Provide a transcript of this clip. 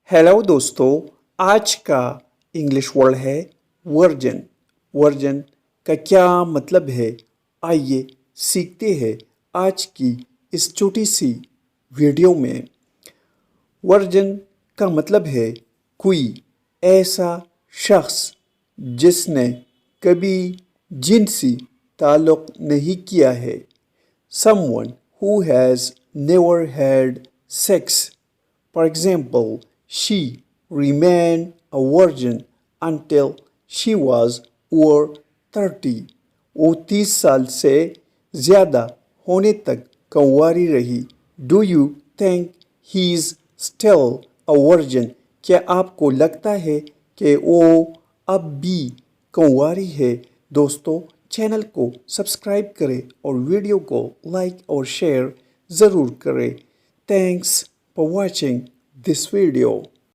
Hello दोस्तों, आज का इंग्लिश वर्ड है वर्जन। वर्जन का क्या मतलब है, आइए सीखते हैं आज की इस छोटी सी वीडियो में। वर्जन का मतलब है कोई ऐसा शख्स जिसने कभी जिनसी ताल्लुक़ नहीं किया है। Someone who has never had sex. For example, she remained a virgin until she was over 30. वो 30 साल से ज़्यादा होने तक कंवारी रही। Do you think he is still a virgin? क्या आपको लगता है कि वो अब भी कंवारी है? दोस्तों, चैनल को सब्सक्राइब करें और वीडियो को लाइक और शेयर ज़रूर करें। Thanks for watching this video.